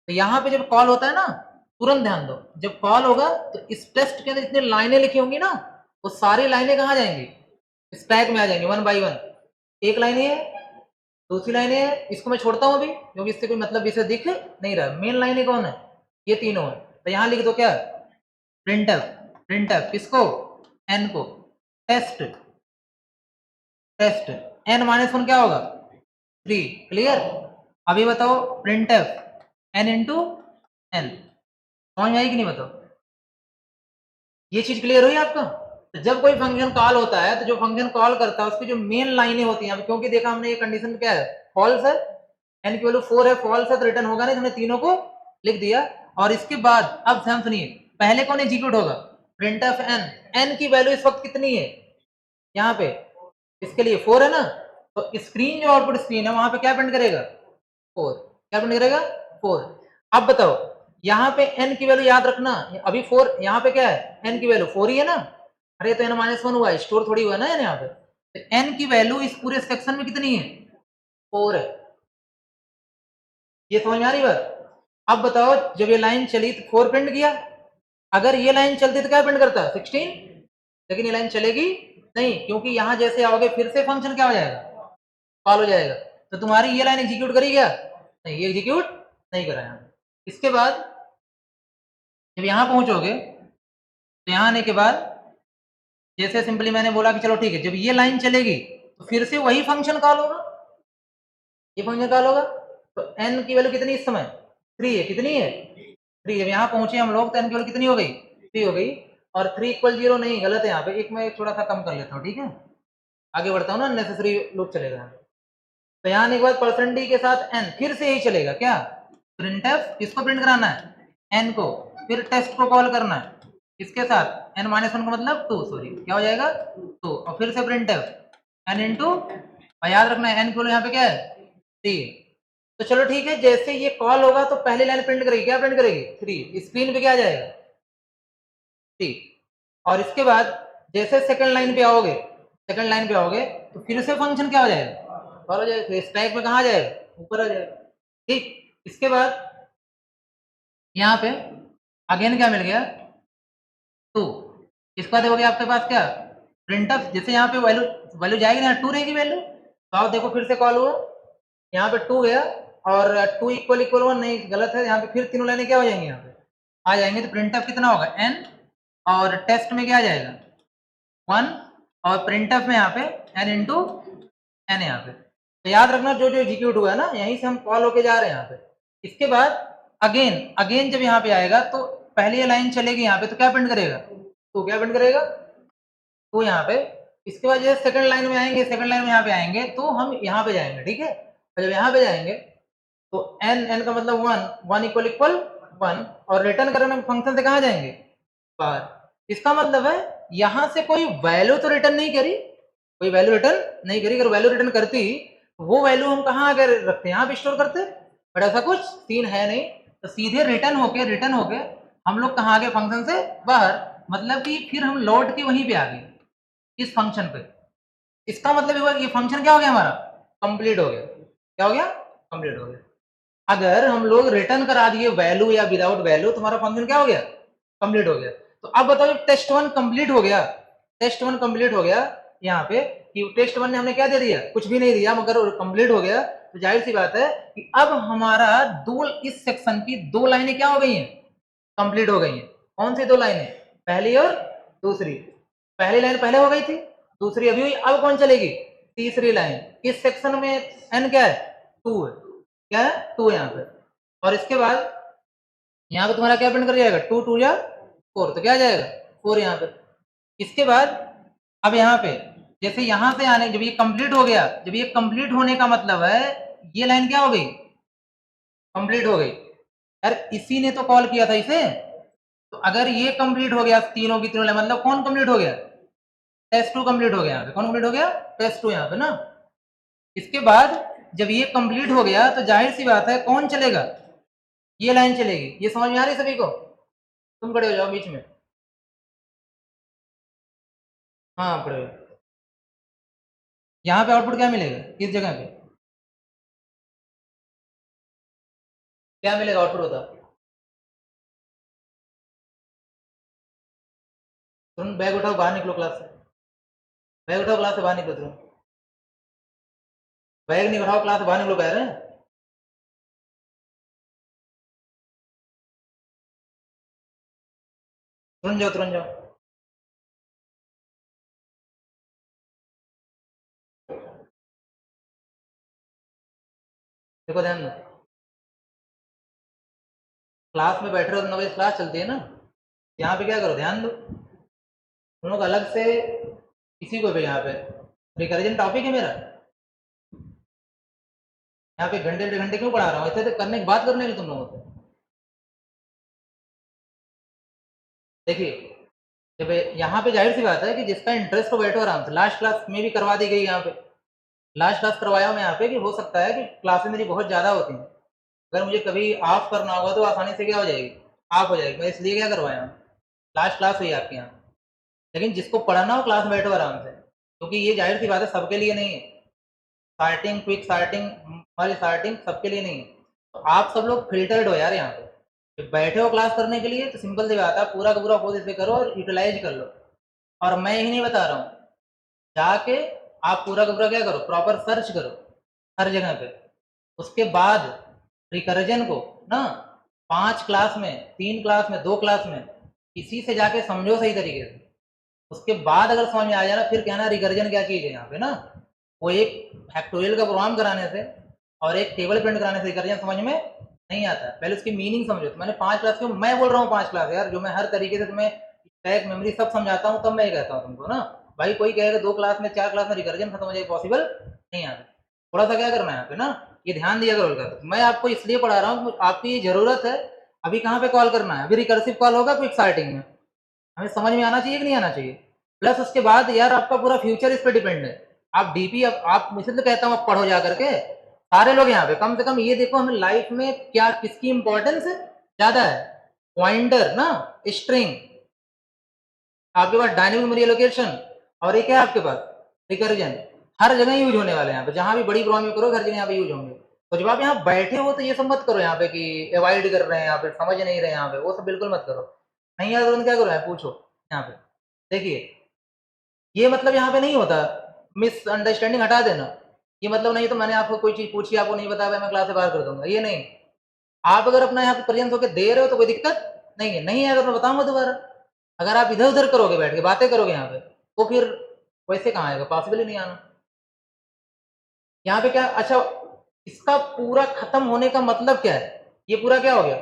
तो यहाँ पे जब कॉल होता है ना, तुरंत ध्यान दो, जब कॉल होगा तो इस टेस्ट के अंदर जितनी लाइनें लिखी होंगी ना, वो सारी लाइनें कहाँ जाएंगी स्टैक में आ जाएंगी 1 by 1। एक लाइन है, दूसरी लाइन है, इसको मैं छोड़ता हूँ अभी क्योंकि इससे कोई मतलब इसे दिख नहीं रहा। मेन लाइनें कौन है, ये तीनों है। तो यहाँ लिख दो क्या प्रिंटफ किसको n को, टेस्ट n-1 क्या होगा 3, क्लियर। अभी बताओ प्रिंटफ n × n, समझ में आई कि नहीं बताओ, ये चीज क्लियर हुई आपको। तो जब कोई फंक्शन कॉल होता है तो जो फंक्शन कॉल करता है उसकी जो मेन लाइनें होती हैं, क्योंकि देखा हमने ये कंडीशन क्या है फॉल्स है, n की वैल्यू 4 है, फॉल्स है तो रिटर्न होगा नहीं, तो हमने तीनों को लिख दिया। और इसके बाद अब ध्यान सुनिए, पहले कौन एग्जीक्यूट होगा प्रिंटफ n की वैल्यू इस वक्त कितनी है यहाँ पे, इसके लिए 4 है ना, तो स्क्रीन जो आउटपुट स्क्रीन है वहां पे क्या प्रिंट करेगा 4, क्या प्रिंट करेगा 4। अब बताओ यहाँ पे n की वैल्यू याद रखना, अभी 4 यहाँ पे क्या है n की वैल्यू 4 ही है ना, अरे तो n-1 हुआ है, स्टोर थोड़ी हुआ है ना यहाँ पे, तो n की वैल्यू इस पूरे सेक्शन में कितनी है 4 है। ये समझ में आ रही बात, अब बताओ जब ये लाइन चली तो 4 प्रिंट किया, अगर ये लाइन चलती तो क्या प्रिंट करता 16, लेकिन ये लाइन चलेगी नहीं, क्योंकि यहां जैसे आओगे फिर से फंक्शन क्या हो जाएगा, कॉल हो जाएगा। तो तुम्हारी ये लाइन एग्जीक्यूट करी क्या, नहीं, ये एग्जीक्यूट नहीं करा यहाँ। इसके बाद जब यहां पहुंचोगे तो यहां आने के बाद जैसे सिंपली मैंने बोला कि चलो ठीक है, जब ये लाइन चलेगी तो फिर से वही फंक्शन कॉल होगा, ये फंक्शन कॉल होगा। तो n की वैल्यू कितनी इस समय 3 है, कितनी है 3। जब यहाँ पहुंचे हम लोग तो n की वैल्यू कितनी हो गई 3 हो गई, और 3 इक्वल 0 नहीं, गलत है यहाँ पे, एक मैं थोड़ा सा कम कर लेता हूँ, ठीक है, आगे बढ़ता हूँ ना, नेसेसरी लूप चलेगा। तो यहाँ आने के बाद %d के साथ n फिर से यही चलेगा, क्या printf किसको प्रिंट कराना है n को, फिर टेस्ट को कॉल करना है इसके साथ n-1 का मतलब 2, सॉरी क्या हो जाएगा 2, और फिर से printf n इंटू, और याद रखना है n को यहाँ पे क्या है 3। तो चलो ठीक है, जैसे ये कॉल होगा तो पहली लाइन प्रिंट करेगी, क्या प्रिंट करेगी 3, स्क्रीन पे क्या आ जाएगा 3। और इसके बाद जैसे सेकंड लाइन पे आओगे, सेकंड लाइन पे आओगे तो फिर से फंक्शन क्या हो जाएगा कॉल हो जाएगा, स्टैक में कहाँ आ जाएगा ऊपर आ जाएगा, ठीक। इसके बाद यहाँ पे अगेन क्या मिल गया 2, इसके बाद हो गया आपके पास क्या प्रिंटफ, जैसे यहाँ पे वैल्यू वैल्यू जाएगी ना 2 रहेगी वैल्यू, तो आप देखो फिर से कॉल हुआ, यहाँ पे 2 गया, और 2 इक्वल इक्वल 1 नहीं, गलत है, यहाँ पे फिर तीनों लाइनें क्या हो जाएंगी यहाँ पे आ जाएंगे, तो प्रिंटफ कितना होगा n, और टेस्ट में क्या आ जाएगा 1, और प्रिंटफ में यहाँ पे n इंटू n यहाँ पे। तो याद रखना जो जो एग्जीक्यूट हुआ है ना, यहीं से हम कॉल होके जा रहे हैं यहाँ पे। इसके बाद अगेन अगेन जब यहाँ पे आएगा तो पहले ये लाइन चलेगी यहाँ पे, तो क्या प्रिंट करेगा, तो क्या प्रिंट करेगा तो यहाँ पे। इसके बाद जैसे सेकंड लाइन में आएंगे, सेकंड लाइन में यहाँ पे आएंगे तो हम यहाँ पे जाएंगे, ठीक है, और जब यहाँ पे जाएंगे तो n का मतलब 1 इक्वल इक्वल 1, और रिटर्न करने फंक्शन से कहाँ जाएंगे बाहर। इसका मतलब है यहाँ से कोई वैल्यू तो रिटर्न नहीं करी, कोई वैल्यू रिटर्न नहीं करी, अगर वैल्यू रिटर्न करती वो वैल्यू हम कहाँ आकर रखते हैं, यहाँ पे स्टोर करते, बट ऐसा कुछ सीन है नहीं, तो सीधे रिटर्न होके हम लोग कहाँ आ गए फंक्शन से बाहर, मतलब कि फिर हम लौट के वहीं पे आ गए इस फंक्शन पे। इसका मतलब हुआ कि ये फंक्शन क्या हो गया हमारा कंप्लीट हो गया, क्या हो गया कंप्लीट हो गया। अगर हम लोग रिटर्न करा दिए वैल्यू या विदाउट वैल्यू, तुम्हारा फंक्शन क्या हो गया कंप्लीट हो गया। तो अब बताओ टेस्ट 1 कंप्लीट हो गया, टेस्ट 1 कंप्लीट हो गया यहाँ पे, कि टेस्ट 1 ने हमने क्या दे दिया कुछ भी नहीं दिया, मगर कंप्लीट हो गया, तो जाहिर सी बात है कि अब हमारा दो इस सेक्शन की 2 लाइनें क्या हो गई हैं कंप्लीट हो गई हैं। कौन सी 2 लाइनें, पहली और दूसरी। पहली लाइन पहले हो गई थी, दूसरी अभी हुई, अब कौन चलेगी तीसरी लाइन। इस सेक्शन में n क्या है 2 है, क्या है 2 यहाँ पे, और इसके बाद यहाँ पे तुम्हारा क्या प्रिंट कर जाएगा 2 2 या 4, तो क्या आ जाएगा 4 यहाँ पे। इसके बाद अब यहाँ पे जैसे यहाँ से आने, जब ये कंप्लीट हो गया, जब ये कंप्लीट होने का मतलब है ये लाइन क्या हो गई कंप्लीट हो गई, यार इसी ने तो कॉल किया था इसे, तो अगर ये कंप्लीट हो गया तीनों की तीनों लाइन, मतलब कौन कंप्लीट हो गया टेस्ट 2 कंप्लीट हो गया यहाँ पे, कौन कंप्लीट हो गया टेस्ट 2 यहाँ पे ना। इसके बाद जब ये कंप्लीट हो गया तो जाहिर सी बात है कौन चलेगा ये लाइन चलेगी। ये समझ में आ रही सभी को, तुम खड़े हो जाओ बीच में, हाँ खड़े हो। यहाँ पे आउटपुट क्या मिलेगा किस जगह पे, क्या मिलेगा आउटपुट बताओ, तुम बैग उठाओ बाहर निकलो क्लास से, बैग उठाओ क्लास से बाहर निकलो, तुम बैग नहीं उठाओ क्लास से बाहर निकलो कह रहे हैं। तुरंत जाओ तुरंत जाओ। देखो ध्यान दो, क्लास में बैठ रहे हो, 9 बजे क्लास चलती है ना, यहाँ पे क्या करो ध्यान दो, तुम लोग अलग से किसी को भी यहाँ पे रिकर्जन टॉपिक है मेरा, यहाँ पे घंटे 1.5 घंटे क्यों पढ़ा रहा हूँ, ऐसे तो करने की बात करने की तुम लोगों से। देखिए जब यहाँ पे जाहिर सी बात है कि जिसका इंटरेस्ट हो बैठो आराम से, लास्ट क्लास में भी करवा दी गई यहाँ पे, लास्ट क्लास करवाया हूँ मैं यहाँ पे, कि हो सकता है कि क्लासेस मेरी बहुत ज़्यादा होती हैं, अगर मुझे कभी ऑफ करना होगा तो आसानी से क्या हो जाएगी ऑफ हो जाएगी, मैं इसलिए क्या करवाया हूँ लास्ट क्लास हुई आपके यहाँ। लेकिन जिसको पढ़ना हो क्लास में बैठो आराम से, क्योंकि ये जाहिर सी बात है सबके लिए नहीं है, स्टार्टिंग क्विक स्टार्टिंग हमारी स्टार्टिंग सबके लिए नहीं है। तो आप सब लोग फिल्टर्ड हो यार, यहाँ पे बैठे हो क्लास करने के लिए, तो सिंपल सी बात है, पूरा का पूरा फोकस इस पे करो और यूटिलाइज कर लो। और मैं यही नहीं बता रहा हूँ, जाके आप पूरा का पूरा क्या करो, प्रॉपर सर्च करो हर जगह पे। उसके बाद रिकर्जन को ना 5 क्लास में, 3 क्लास में, 2 क्लास में किसी से जाके समझो सही तरीके से। उसके बाद अगर समझ में आ जाए ना, फिर कहना रिकर्जन क्या चीज़ है यहाँ पे ना। वो एक फैक्टोरियल का प्रोग्राम कराने से और एक टेबल प्रिंट कराने से रिकर्जन समझ में नहीं आता है। पहले उसकी मीनिंग समझो। तो मैंने 5 क्लास, क्यों मैं बोल रहा हूँ 5 क्लास यार, जो मैं हर तरीके से तुम्हें स्टैक मेमोरी सब समझाता हूँ, तब मैं ये कहता हूँ तुमको ना। भाई कोई कहेगा 2 क्लास में, 4 क्लास में रिकर्जन खत्म हो जाए, पॉसिबल नहीं आता। थोड़ा सा क्या करना है यहाँ पे ना, ये ध्यान दिया करो। तो मैं आपको इसलिए पढ़ा रहा हूँ, आपकी जरूरत है। अभी कहाँ पे कॉल करना है, अभी रिकर्सिव कॉल होगा क्विक स्टार्टिंग में, हमें समझ में आना चाहिए कि नहीं आना चाहिए। प्लस उसके बाद यार आपका पूरा फ्यूचर इस पर डिपेंड है। आप डीपी, आप मुझे तो कहता हूँ आप पढ़ो जा करके, सारे लोग यहाँ पे कम से कम ये देखो हमें लाइफ में क्या किसकी इंपॉर्टेंस ज्यादा है। पॉइंटर ना, स्ट्रिंग, आपके पास डायनेमिक मेमोरी एलोकेशन, और एक है आपके पास रिकर्जन। हर जगह यूज होने वाले हैं यहाँ पे, जहां भी बड़ी प्रोग्रामिंग करो हर जगह यहाँ पे यूज होंगे। तो जब आप यहाँ बैठे हो तो ये सब मत करो यहाँ पे कि अवॉइड कर रहे हैं, यहाँ पे समझ नहीं रहे, यहाँ पे वो सब बिल्कुल मत करो। नहीं यार तो क्या करो, यहाँ पूछो। यहाँ पे देखिए, ये मतलब यहाँ पे नहीं होता मिसअंडरस्टैंडिंग, हटा देना। ये मतलब नहीं तो मैंने आपको कोई चीज पूछी, आपको नहीं बताया, मैं क्लास से बाहर कर दूंगा, ये नहीं। आप अगर अपना यहाँ पे प्रेजेंस होकर दे रहे हो तो कोई दिक्कत नहीं है, नहीं है अगर मैं बताऊंगा दोबारा। अगर आप इधर उधर करोगे, बैठ के बातें करोगे यहाँ पे, तो फिर वैसे कहाँ आएगा, पॉसिबल ही नहीं आना। यहाँ पे क्या, अच्छा इसका पूरा खत्म होने का मतलब क्या है, ये पूरा क्या हो गया,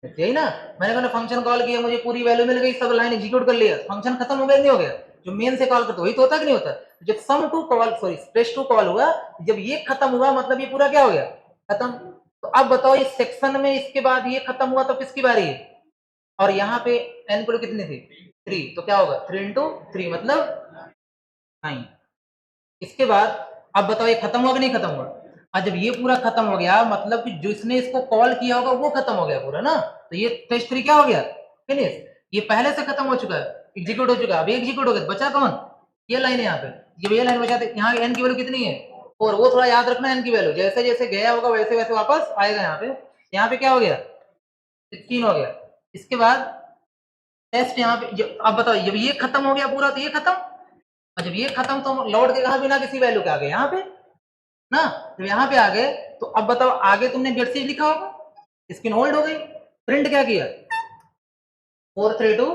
यही ना। मैंने कहा फंक्शन कॉल किया, मुझे पूरी वैल्यू मिल गई, सब लाइन एग्जीक्यूट कर लिया, फंक्शन खत्म हो गया नहीं हो गया। जो मेन से कॉल करते वही तो होता कि नहीं होता। जब some to call, sorry stress to call हुआ, जब ये खत्म हुआ मतलब ये पूरा क्या हो गया, खत्म। तो अब बताओ इस सेक्शन में इसके बाद ये खत्म हुआ तो किसकी बारी है। और यहाँ पे एन को कितनी थी, 3, तो क्या होगा 3 इंटू 3 मतलब 9। इसके बाद अब बताओ ये खत्म हुआ कि नहीं खत्म हुआ। और जब ये पूरा खत्म हो गया मतलब कि जिसने इसको कॉल किया होगा वो खत्म हो गया पूरा ना। तो ये टेस्ट 3 क्या हो गया, फिनिश। ये पहले से खत्म हो चुका है, एग्जीक्यूट हो चुका है। अब एग्जीक्यूट हो गया, बचा कौन, ये लाइन है यहाँ पे। जब ये लाइन बचा तो यहाँ एन की वैल्यू कितनी है, और वो थोड़ा याद रखना, एन की वैल्यू जैसे जैसे गया होगा वैसे वैसे वापस आएगा यहाँ पे। यहाँ पे क्या हो गया, 16 हो गया। इसके बाद टेस्ट यहाँ पे, अब बताओ जब ये खत्म हो गया पूरा तो ये खत्म, और जब ये खत्म तो लौट के कहा बिना किसी वैल्यू के आ गए यहाँ पे ना। जब यहाँ पे आ गए तो अब बताओ आगे तुमने गेट सीज लिखा होगा, स्क्रीन होल्ड हो गई। प्रिंट क्या किया, 432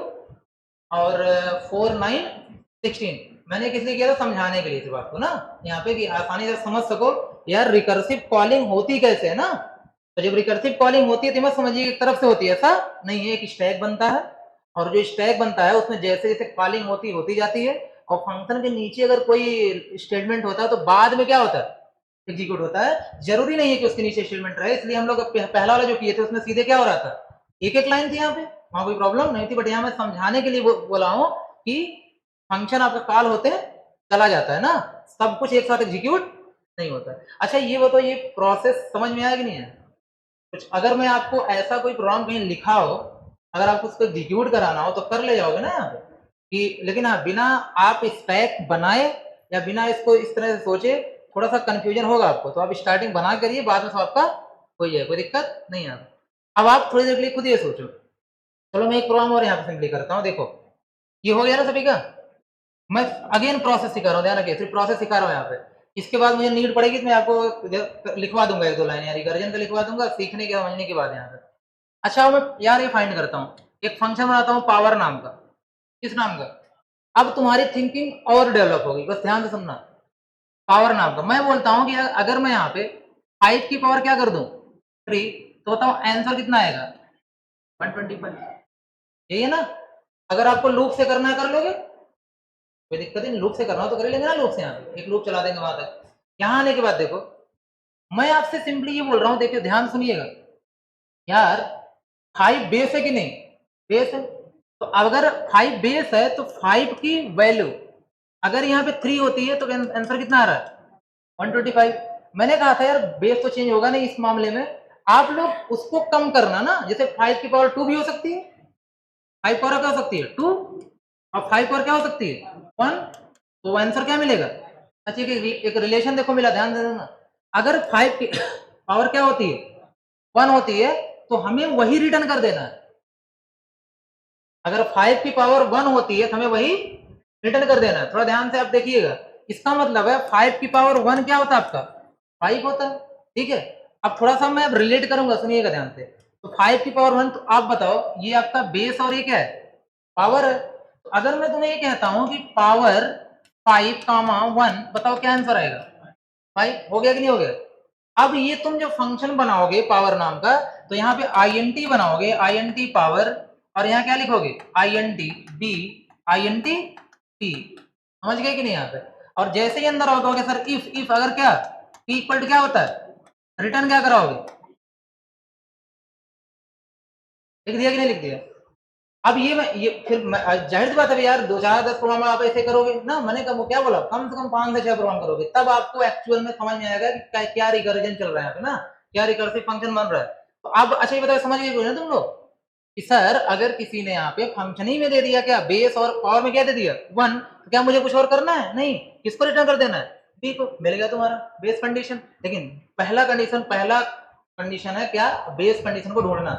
और 4916। मैंने किस लिए किया था, समझाने के लिए इस बात को ना, यहाँ पे कि आसानी से समझ सको यार रिकर्सिव कॉलिंग होती कैसे है ना। तो जब रिकर्सिव कॉलिंग होती है तो मत समझिए एक तरफ से होती है, ऐसा नहीं है। एक स्टैक बनता है, और जो स्टैक बनता है उसमें जैसे जैसे कॉलिंग होती जाती है, और फंक्शन के नीचे अगर कोई स्टेटमेंट होता है तो बाद में क्या होता है, एग्जीक्यूट होता है। जरूरी नहीं है कि उसके नीचे स्टेटमेंट रहे, इसलिए हम लोग पहला वाला जो किए थे उसमें सीधे क्या हो रहा था, एक एक लाइन थी यहाँ पे, वहां कोई प्रॉब्लम नहीं थी। बट यहाँ मैं समझाने के लिए बोला हूँ कि फंक्शन आपका कॉल होते चला जाता है ना, सब कुछ एक साथ एग्जीक्यूट नहीं होता है। अच्छा ये बताओ, ये प्रोसेस समझ में आया कि नहीं है कुछ। अगर मैं आपको ऐसा कोई प्रोग्राम कहीं लिखा हो, अगर आपको उसको एग्जीक्यूट कराना हो तो कर ले जाओगे ना यहाँ पे कि, लेकिन हाँ बिना आप स्टैक बनाए या बिना इसको इस तरह से सोचे, थोड़ा सा कंफ्यूजन होगा आपको। तो आप स्टार्टिंग बना करिए, बाद में सब आपका हो जाए, कोई दिक्कत नहीं है। अब आप थोड़ी देर के लिए खुद ये सोचो। चलो मैं एक प्रोग्राम और यहाँ पे सिंपली करता हूँ, देखो ये हो गया ना सभी का। मैं अगेन प्रोसेस सिखा रहा हूँ, ध्यान रखिए, सिर्फ प्रोसेस सिखा रहा हूँ यहाँ पे। इसके बाद मुझे नीड पड़ेगी तो मैं आपको लिखवा दूंगा 1-2 लाइन, यार रिकर्जन का लिखवा दूंगा सीखने के समझने के बाद यहाँ पे। अच्छा मैं यार ये फाइंड करता हूँ, एक फंक्शन बनाता हूँ पावर नाम का। किस नाम का, अब तुम्हारी थिंकिंग और डेवलप होगी, बस ध्यान से सुनना। पावर नाम का मैं बोलता हूँ कि अगर मैं यहाँ पे 5 की पावर क्या कर दूं 3, तो बताओ आंसर कितना आएगा 125। यही है ना। अगर आपको लूप से करना है कर लोगे, कोई दिक्कत नहीं, लूप से करना हो तो कर लेंगे ना, लूप से यहाँ पे एक लूप चला देंगे वहां तक। यहाँ आने के बाद देखो मैं आपसे सिंपली ये बोल रहा हूँ, देखिए ध्यान सुनिएगा यार। 5 बेस है कि नहीं, बेस है। तो अगर 5 बेस है तो 5 की वैल्यू अगर यहाँ पे 3 होती है तो आंसर कितना आ रहा है 125। मैंने कहा था यार बेस तो चेंज होगा नहीं इस मामले में, आप लोग उसको कम करना ना। जैसे 5 की पावर 2 भी हो सकती है, 5 पावर क्या हो सकती है 2, और 5 पावर क्या हो सकती है 1, तो आंसर क्या मिलेगा। अच्छा एक रिलेशन देखो मिला, ध्यान देना। अगर 5 की पावर क्या होती है, 1 होती है, तो हमें वही रिटर्न कर देना है। अगर 5 की पावर 1 होती है तो हमें वही रिटर्न कर देना है। थोड़ा ध्यान से आप देखिएगा, इसका मतलब है 5 की पावर 1 क्या होता है आपका, 5 होता है, ठीक है। अब थोड़ा सा मैं रिलेट करूंगा, सुनिएगा ध्यान से। तो 5 की पावर 1, तो आप बताओ ये आपका बेस और ये क्या है, पावर है। तो अगर मैं तुम्हें ये कहता हूं कि पावर 5 कामा 1, बताओ क्या आंसर आएगा, 5 हो गया कि नहीं हो गया। अब ये तुम जो फंक्शन बनाओगे पावर नाम का, तो यहाँ पे INT बनाओगे, INT पावर, और यहाँ क्या लिखोगे, INT B INT P, समझ गए कि नहीं यहाँ पे। और जैसे ही अंदर आओगे सर इफ अगर क्या P इक्वल टू क्या होता है, रिटर्न क्या कराओगे, लिख दिया कि नहीं लिख दिया। अब ये फिर जाहिर सी बात है यार, 2 4 10 प्रोग्राम आप ऐसे करोगे ना, मैंने कहा क्या बोला, कम से कम 5 से 6 प्रोग्राम करोगे, तब आपको एक्चुअल में समझ में आएगा कि क्या रिकर्जन चल रहा है ना, क्या रिकर्सिव फंक्शन बन रहा है। तो अब अच्छा ये बताओ, समझ गए ना तुम लोग कि सर अगर किसी ने यहाँ पे फंक्शन ही में दे दिया क्या, बेस और पावर में क्या दे दिया 1, तो क्या मुझे कुछ और करना है, नहीं, किसको रिटर्न कर देना है, बी को, मिल गया तुम्हारा बेस कंडीशन। लेकिन पहला कंडीशन है क्या, बेस कंडीशन को ढूंढना।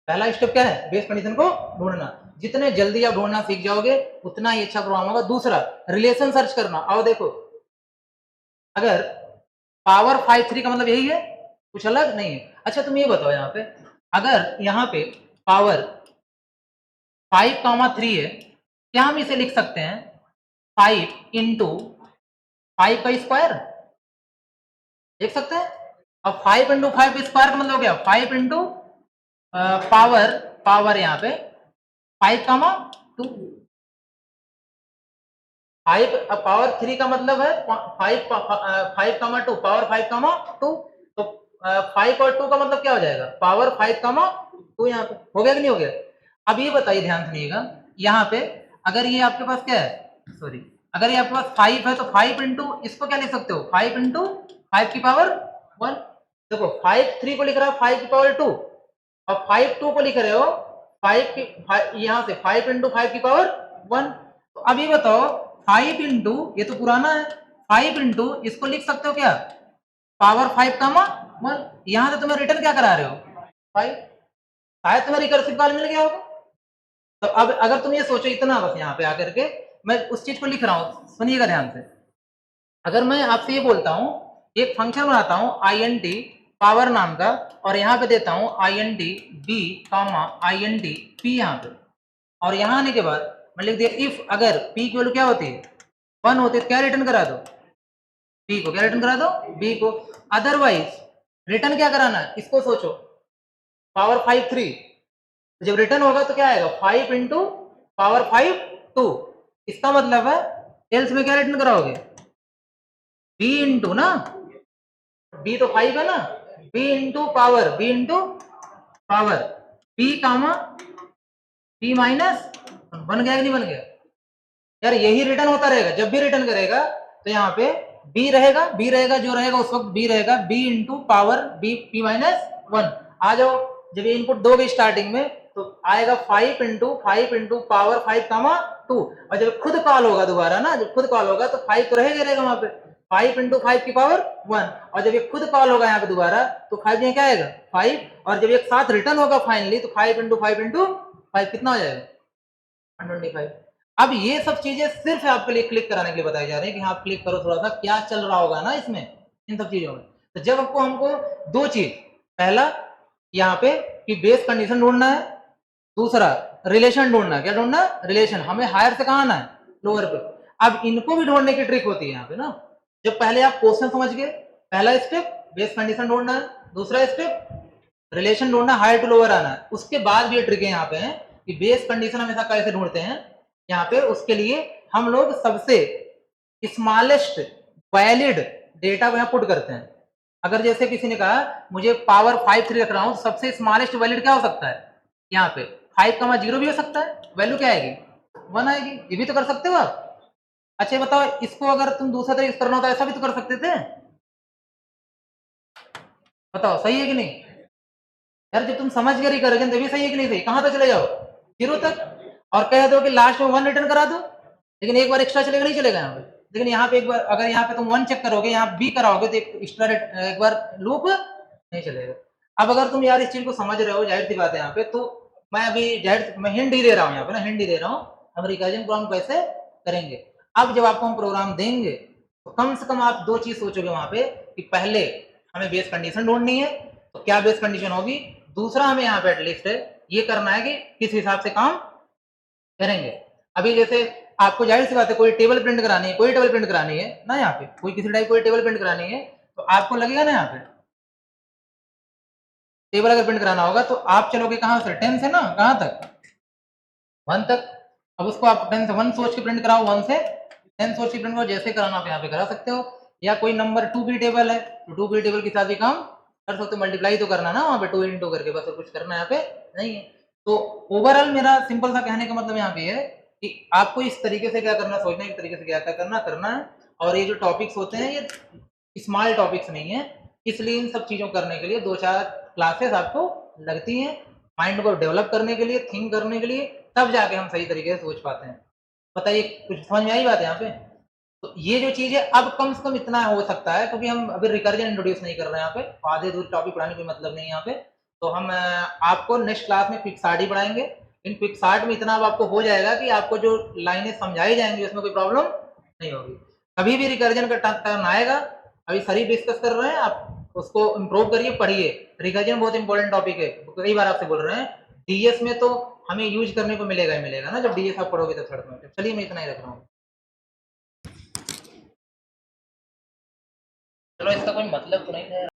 पहला स्टेप क्या है, बेस कंडीशन को ढूंढना। जितने जल्दी आप ढूंढना सीख जाओगे उतना ही अच्छा प्रोग्राम होगा। दूसरा, रिलेशन सर्च करना। आओ देखो, अगर पावर 5 3 का मतलब यही है, कुछ अलग नहीं है। अच्छा तुम ये बताओ, यहाँ पे अगर यहाँ पे पावर 5 कामा 3 है, क्या हम इसे लिख सकते हैं 5 इंटू 5 का स्क्वायर, देख सकते हैं। अब 5 इंटू 5 स्क्वायर का मतलब क्या, 5 इंटू पावर यहाँ पे 5 कामा 2, 5 पावर 3 का मतलब है 5 कामा 2, पावर 5 कामा 2, तो 5 और 2 का मतलब क्या हो जाएगा, पावर 5 कामा 2, यहाँ पे हो गया कि नहीं हो गया। अब ये बताइए, ध्यान सुनिएगा, यहाँ पे अगर ये आपके पास क्या है, सॉरी, अगर ये आपके पास 5 है तो 5 इंटू इसको क्या लिख सकते हो, 5 इंटू 5 की पावर 1। देखो 5 3 को लिख रहा है 5 की पावर 2, और 5 2 को लिख रहे हो 5 की, यहाँ से 5 इंटू 5 की पावर 1। तो अब ये बताओ 5 इंटू, ये तो पुराना है, 5 इंटू इसको लिख सकते हो क्या, पावर 5 कामा 1। यहाँ से तुम्हें रिटर्न क्या करा रहे हो, 5, शायद तुम्हें रिकर्सिव कॉल मिल गया होगा। तो अब अगर तुम ये सोचो इतना, बस यहाँ पे आकर के मैं उस चीज को लिख रहा हूँ, सुनिएगा ध्यान से। अगर मैं आपसे ये बोलता हूँ, एक फंक्शन बनाता हूँ INT पावर नाम का, और यहाँ पे देता हूँ INT B कामा INT P यहाँ पे, और यहाँ आने के बाद मैं लिख दिया इफ अगर P की वैल्यू क्या होती है 1 होती है, क्या रिटर्न करा दो, P को क्या रिटर्न करा दो, B को। अदरवाइज रिटर्न क्या कराना है, इसको सोचो, पावर 5 3, जब रिटर्न होगा तो क्या आएगा 5 इंटू पावर 5 2, इसका मतलब है एल्स में क्या रिटर्न कराओगे, B इंटू ना, B तो 5 है ना, B इंटू पावर P कामा P माइनस, बन गया कि नहीं बन गया यार। यही रिटर्न होता रहेगा, जब भी रिटर्न करेगा तो यहाँ पे B रहेगा जो रहेगा उस वक्त B रहेगा, B into power B P minus 1। आ जाओ, जब ये इनपुट दोगे स्टार्टिंग में तो आएगा 5 इंटू पावर 5 कामा 2, और जब खुद कॉल होगा दोबारा ना, जब खुद कॉल होगा तो 5 तो रहेगा वहां पे, 5 इंटू 5 की पावर 1, और जब ये खुद कॉल होगा यहाँ पे दोबारा तो 5 यहाँ क्या आएगा 5, और जब एक साथ रिटर्न होगा फाइनली तो 5 इंटू 5 कितना हो जाएगा 125। अब ये सब चीजें सिर्फ आपके लिए क्लिक कराने के लिए बताई जा रही है कि हाँ क्लिक करो थोड़ा सा क्या चल रहा होगा ना इसमें, इन सब चीजों में। तो जब आपको हमको दो चीज, पहला यहाँ पे कि बेस कंडीशन ढूंढना है, दूसरा रिलेशन ढूंढना है। क्या ढूंढना, रिलेशन। हमें हायर से कहाँ आना है, लोअर पे। अब इनको भी ढूंढने की ट्रिक होती है यहाँ पे ना। जब पहले आप क्वेश्चन समझ गए, पहला स्टेप बेस कंडीशन ढूंढना है, दूसरा स्टेप रिलेशन ढूंढना, हायर टू लोअर आना है। उसके बाद भी ये ट्रिक यहाँ पे है कि बेस कंडीशन हमेशा कैसे ढूंढते हैं यहाँ पे, उसके लिए हम लोग सबसे स्मॉलेस्ट वैलिड डेटा यहाँ पुट करते हैं। अगर जैसे किसी ने कहा मुझे पावर 5 3 रख रहा हूं, सबसे स्मॉलेस्ट वैलिड क्या हो सकता है यहाँ पे 5,0 भी हो सकता है, वैल्यू क्या आएगी 1 आएगी। ये भी तो कर सकते हो आप। अच्छा बताओ, इसको अगर तुम दूसरा तरीके से करना होता ऐसा भी तो कर सकते थे, बताओ सही है कि नहीं यार। जब तुम समझ गए रिकर्जन तभी सही है कि नहीं सही, कहां तक चले जाओ 0 तक, और कह दो कि लास्ट में 1 रिटर्न करा दो, लेकिन एक बार एक्स्ट्रा चलेगा नहीं चलेगा यहाँ पे। लेकिन यहाँ पे एक बार अगर यहाँ पे तुम 1 चेक करोगे, यहाँ B कराओगे तो एक एक्स्ट्रा एक बार लूप नहीं चलेगा। अब अगर तुम यार इस चीज को समझ रहे हो, जाहिर सी बात है यहाँ पे, तो मैं अभी मैं हिंट ही दे रहा हूँ यहाँ पे ना, हिंट ही दे रहा हूँ हम रिकर्जन प्रोग्राम कैसे करेंगे। अब जब आपको हम प्रोग्राम देंगे तो कम से कम आप दो चीज सोचोगे वहां पे कि पहले हमें बेस कंडीशन ढूंढनी है, तो क्या बेस कंडीशन होगी, दूसरा हमें यहाँ पे एटलीस्ट ये करना है कि किस हिसाब से काम करेंगे। अभी जैसे आपको जाहिर सी बात है कोई टेबल प्रिंट करानी है, कोई टेबल प्रिंट करानी है ना, यहाँ पे कोई किसी टाइप कोई टेबल प्रिंट करानी है, तो आपको लगेगा ना यहाँ पे टेबल अगर प्रिंट कराना होगा तो आप चलोगे कहाँ से, 10 से ना, कहाँ तक, 1 तक। अब उसको आप 10 से 1 सोच के प्रिंट कराओ, 1 से 10 सोच के प्रिंट कराओ, जैसे कराना आप यहाँ पे करा सकते हो। या कोई नंबर 2 की टेबल है तो 2 की टेबल के साथ भी काम कर सकते हो, मल्टीप्लाई तो करना ना वहाँ पे 2 इंटू करके, बस और कुछ करना यहाँ पे नहीं है। तो ओवरऑल मेरा सिंपल सा कहने का मतलब यहाँ पे है कि आपको इस तरीके से क्या करना, सोचना इस तरीके से क्या क्या करना है। और ये जो टॉपिक्स होते हैं ये स्मॉल टॉपिक्स नहीं है, इसलिए इन सब चीजों करने के लिए 2-4 क्लासेस आपको लगती हैं, माइंड को डेवलप करने के लिए, थिंक करने के लिए, तब जाके हम सही तरीके से सोच पाते हैं। बताइए कुछ समझ में आई बात है यहाँ पे। तो ये जो चीज है अब कम से कम इतना हो सकता है, क्योंकि हम अभी रिकर्जन इंट्रोड्यूस नहीं कर रहे हैं यहाँ पे, आधे दूर टॉपिक पढ़ाने कोई मतलब नहीं है यहाँ पे। तो हम आपको नेक्स्ट क्लास में क्विक ही पढ़ाएंगे। इन क्विक में इतना अब आपको हो जाएगा कि आपको जो लाइनें समझाई जाएंगी उसमें कोई प्रॉब्लम नहीं होगी। कभी भी रिकर्जन का टर्न आएगा, अभी सरी डिस्कस कर रहे हैं, आप उसको इम्प्रूव करिए, पढ़िए। रिकर्जन बहुत इंपॉर्टेंट टॉपिक है, कई बार आपसे बोल रहे हैं, डीएस में तो हमें यूज करने को मिलेगा ही मिलेगा ना, जब डीएस आप पढ़ोगे तब थर्ड में। चलिए मैं इतना ही रख रहा हूँ। चलो इसका कोई मतलब तो नहीं है।